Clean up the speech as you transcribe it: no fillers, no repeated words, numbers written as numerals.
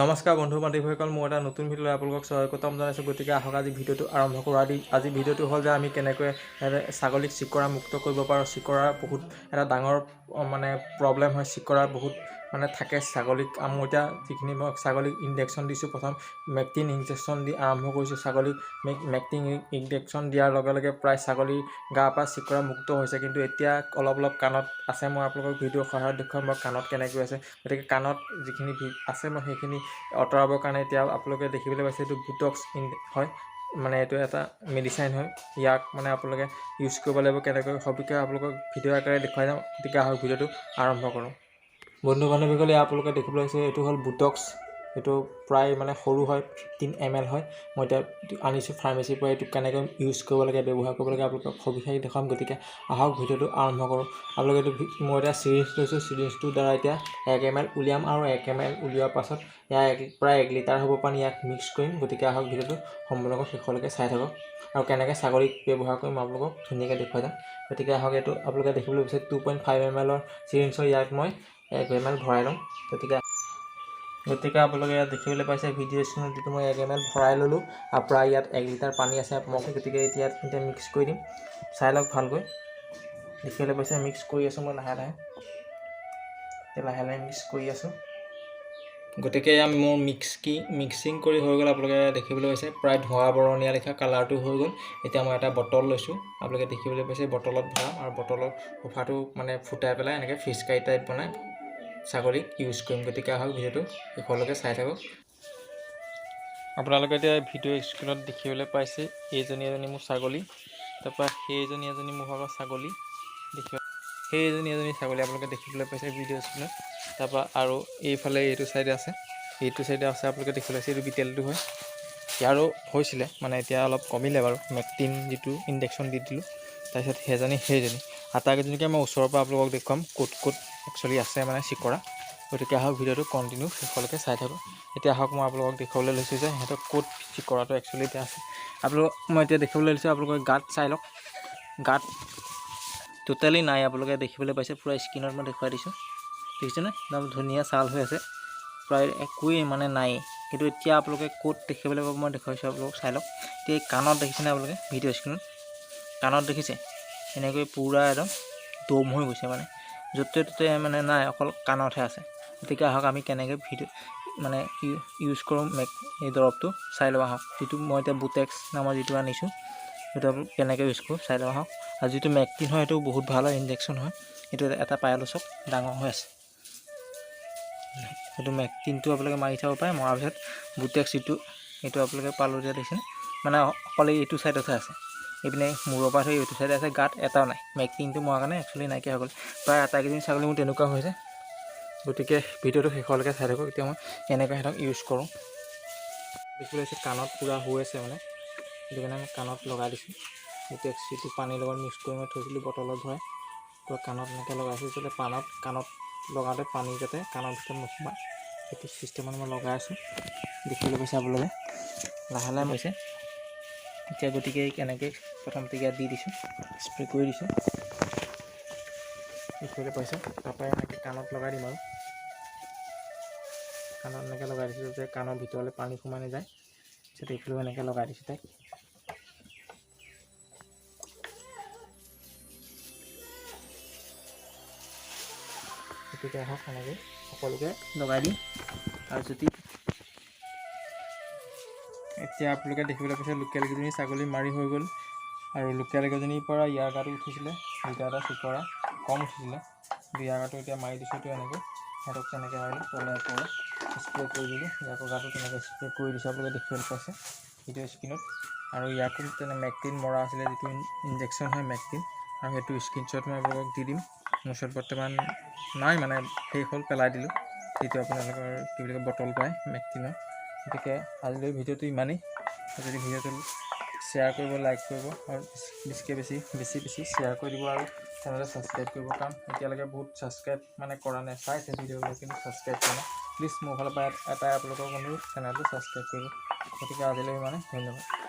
নমস্কাৰ বন্ধু বান্ধৱীসকল, মই এটা নতুন ভিডিঅ'লৈ আপোনালোকক স্বাগতম জনাইছোঁ। গতিকে আহক আজি ভিডিঅ'টো আৰম্ভ কৰোঁ। আজি ভিডিঅ'টো হ'ল যে আমি কেনেকৈ ছাগলীক চিকৰা মুক্ত কৰিব পাৰোঁ। চিকৰাৰ বহুত এটা ডাঙৰ মানে প্ৰব্লেম হয়। চিকৰা বহুত মানে থাকে ছাগলীক। মই এতিয়া যিখিনি মই ছাগলীক ইনজেকশ্যন দিছোঁ, প্ৰথম মেকটিন ইনজেকশ্যন দি আৰম্ভ কৰিছোঁ। ছাগলীক মেকটিন ইনজেকশ্যন দিয়াৰ লগে লগে প্ৰায় ছাগলীৰ গাৰ পৰা চিকৰা মুক্ত হৈছে, কিন্তু এতিয়া অলপ কাণত আছে। মই আপোনালোকক ভিডিঅ'ৰ সহায়ত দেখুৱাম মই কাণত কেনেকৈ আছে। গতিকে কাণত যিখিনি আছে মই সেইখিনি আঁতৰাবৰ কাৰণে এতিয়া আপোনালোকে দেখিবলৈ পাইছে এইটো বুটক্স হয়, মানে এইটো এটা মেডিচাইন হয়। ইয়াক মানে আপোনালোকে ইউজ কৰিব লাগিব কেনেকৈ সবিশেষ আপোনালোকক ভিডিঅ' আকাৰে দেখুৱাই যাম। গতিকে আহক ভিডিঅ'টো আৰম্ভ কৰোঁ। বন্ধু বান্ধৱীসকলে আপোনালোকে দেখিবলৈ পাইছে এইটো হ'ল বুটক্স। এইটো প্ৰায় মানে সৰু হয়, 15 ml হয়। মই এতিয়া আনিছোঁ ফাৰ্মেচীৰ পৰা। এইটো কেনেকৈ ইউজ কৰিব লাগে, ব্যৱহাৰ কৰিব লাগে আপোনালোকক সবিশেষ দেখুৱাম। গতিকে আহক ভিডিঅ'টো আৰম্ভ কৰোঁ। আপোনালোকে এইটো মই এতিয়া চিৰিঞ্জ লৈছোঁ। চিৰিঞ্জটোৰ দ্বাৰা এতিয়া 1 ml উলিয়াম আৰু 1 ml উলিওৱাৰ পাছত ইয়াক প্ৰায় 1 লিটাৰ হ'ব পানী ইয়াক মিক্স কৰিম। গতিকে আহক ভিডিঅ'টো সম্পূৰ্ণকৈ শেষলৈকে চাই থাকক আৰু কেনেকৈ ছাগলীক ব্যৱহাৰ কৰিম আপোনালোকক ধুনীয়াকৈ দেখুৱাই যাম। গতিকে আহক এইটো আপোনালোকে দেখিবলৈ বিচাৰে 2.5 ml চিৰিঞ্জৰ ইয়াক মই 1 ml ভৰাই ল'ম। গতিকে আপোনালোকে ইয়াত দেখিবলৈ পাইছে ভিডিঅ' স্ক্ৰীনত যিটো মই 1 ml ভৰাই ল'লোঁ আৰু প্ৰায় ইয়াত 1 লিটাৰ পানী আছে। গতিকে এতিয়া মিক্স কৰি দিম। চাই লওক ভালকৈ। দেখিবলৈ পাইছে মিক্স কৰি আছোঁ মই লাহে লাহে মিক্স কৰি আছোঁ। গতিকে এয়া মোৰ মিক্সিং কৰি হৈ গ'ল। আপোনালোকে দেখিবলৈ পাইছে প্ৰায় ধোঁৱা বৰণীয়া লেখা কালাৰটো হৈ গ'ল। এতিয়া মই এটা বটল লৈছোঁ। আপোনালোকে দেখিবলৈ পাইছে বটলত ভৰাম আৰু বটলৰ সোফাটো মানে ফুটাই পেলাই এনেকৈ ফিচকাৰী টাইপ বনাই ছাগলীক ইউজ কৰিম। গতিকে আহক ভিডিঅ'টো শেষলৈকে চাই থাকক। আপোনালোকে এতিয়া ভিডিঅ' স্ক্ৰীনত দেখিবলৈ পাইছে এজনী মোৰ ছাগলী, তাৰপৰা সেইজনী মোৰ ভাগৰ ছাগলী এজনী ছাগলী আপোনালোকে দেখিবলৈ পাইছে ভিডিঅ' স্ক্ৰীনত। তাৰপৰা আৰু এইফালে এইটো চাইডে আছে আপোনালোকে দেখিবলৈ পাইছে এইটো বিটেলটো হয়। ইয়াৰো হৈছিলে মানে এতিয়া অলপ কমিলে বাৰু, মেকটিন যিটো ইনজেকশ্যন দি দিলোঁ। তাৰপিছত সেইজনী আটাইকেইজনীকে মই ওচৰৰ পৰা আপোনালোকক দেখুৱাম ক'ত একচুৱেলি আছে মানে চিকৰা। গতিকে আহক ভিডিঅ'টো কণ্টিনিউ শেষলৈকে চাই থাকক। এতিয়া আহক মই আপোনালোকক দেখুৱাবলৈ লৈছোঁ যে সিহঁতক ক'ত চিকৰাটো একচুৱেলি এতিয়া আছে। মই এতিয়া দেখিবলৈ লৈছোঁ আপোনালোকে গাত চাই লওক। গাত টোটেলি নাই। আপোনালোকে দেখিবলৈ পাইছে পূৰা স্ক্ৰীনত মই দেখুৱাই দিছোঁ। দেখিছেনে? একদম ধুনীয়া ছাল হৈ আছে, প্ৰায় একোৱেই মানে নাই। কিন্তু এতিয়া আপোনালোকে ক'ত দেখিবলৈ পাব মই দেখুৱাইছোঁ, আপোনালোকক চাই লওক। এতিয়া এই কাণত দেখিছেনে আপোনালোকে ভিডিঅ' স্ক্ৰীনত? কাণত দেখিছে এনেকৈ পূৰা একদম দম হৈ গৈছে, মানে য'তে ত'তে মানে নাই, অকল কাণতহে আছে। গতিকে আহক আমি কেনেকৈ মানে ইউজ কৰোঁ এই দৰৱটো চাই লওঁ আহক। যিটো মই এতিয়া বুটেক্স নামৰ যিটো আনিছোঁ সেইটো কেনেকৈ ইউজ কৰোঁ চাই লওঁ আহক। আৰু যিটো মেকটিন হয় সেইটো বহুত ভাল হয়, ইনজেকশ্যন হয়। এইটো এটা পাই লৈছোঁ, ডাঙৰ হৈ আছে। সেইটো মেকটিনটো আপোনালোকে মাৰি চাব পাৰে। মৰাৰ পিছত বুটেক্স এইটো আপোনালোকে পালোঁ যে দেখিছে, মানে অকল এইটো চাইডতহে আছে। এইপিনে মূৰৰ পৰা ধৰি এইটো চাইডে আছে, গাত এটাও নাই। মেকটিনটো মৰাৰ কাৰণে একচুৱেলি নাইকিয়া হৈ গ'ল। প্ৰায় আটাইকেইজনী ছাগলী মোৰ তেনেকুৱা হৈছে। গতিকে ভিডিঅ'টো শেষলৈকে চাই থাকক। এতিয়া মই কেনেকৈ সিহঁতক ইউজ কৰোঁ দেখিবলৈ পাইছে। কাণত পূৰা হৈ আছে মানে, সেইটো কাৰণে মই কাণত লগাই দিছোঁ। বুটেক্স যিটো পানীৰ লগত মিক্স কৰি মই থৈছিলোঁ বটলত ভৰাই, পূৰা কাণত এনেকৈ লগাইছোঁ যাতে কাণত লগাওঁতে পানী যাতে কাণৰ ভিতৰত নোসোমায়, সেইটো চিষ্টেমত মই লগাই আছোঁ। দেখিবলৈ পাইছে আপোনালোকে লাহে পাইছে। এতিয়া গতিকে কেনেকৈ প্ৰথমতে ইয়াত দি দিছোঁ, স্প্ৰে কৰি দিছোঁ। দেখিবলৈ পাইছে। তাৰপৰা এনেকৈ কাণত লগাই দিম আৰু কাণত এনেকৈ লগাই দিছোঁ যাতে কাণৰ ভিতৰলৈ পানী সোমাই নাযায়। পিছত এইফালেও এনেকৈ লগাই দিছোঁ তাইক। গতিকে আহক এনেকৈ সকলোকে লগাই দিম। আৰু যদি এতিয়া আপোনালোকে দেখিবলৈ পাইছে লোকেল কেইজনী ছাগলী মাৰি হৈ গ'ল, আৰু লোকেল কেইজনীৰ পৰা ইয়াৰ গাটো উঠিছিলে, দুটা এটা চিকৰা কম উঠিছিলে। ইয়াৰ গাটো এতিয়া মাৰি দিছোঁ। এনেকৈ সিহঁতক তেনেকৈ মাৰিলোঁ, তলে ওপৰে স্প্ৰে কৰি দিলোঁ। ইয়াকো গাটো তেনেকৈ স্প্ৰে কৰি দিছোঁ, আপোনালোকে দেখিবলৈ পাইছে ভিডিঅ' স্ক্ৰীনত। আৰু ইয়াকো মেকটিন মৰা আছিলে, যিটো ইনজেকশ্যন হয় মেকটিন, আৰু সেইটো স্ক্ৰীনশ্বট মই আপোনালোকক দি দিম। মোৰ ওচৰত বৰ্তমান নাই, মানে শেষ হ'ল, পেলাই দিলোঁ। যিটো আপোনালোকৰ কি বুলি কয় বটল পায় মেকটিনৰ। গতিকে আজিলৈ ভিডিঅ'টো ইমানেই। যদি ভিডিঅ'টো শ্বেয়াৰ কৰিব, লাইক কৰিব আৰু বেছি শ্বেয়াৰ কৰি দিব, আৰু চেনেলটো ছাবস্ক্ৰাইব কৰিব। কাৰণ এতিয়ালৈকে বহুত ছাবস্ক্ৰাইব মানে কৰা নাই, চাইছে ভিডিঅ'বিলাক কিন্তু ছাবস্ক্ৰাইব কৰা নাই। প্লিজ মোৰ ফালৰ পৰা এটাই আপোনালোকক অনুৰোধ, চেনেলটো ছাবস্ক্ৰাইব কৰিব। গতিকে আজিলৈ ইমানেই, ধন্যবাদ।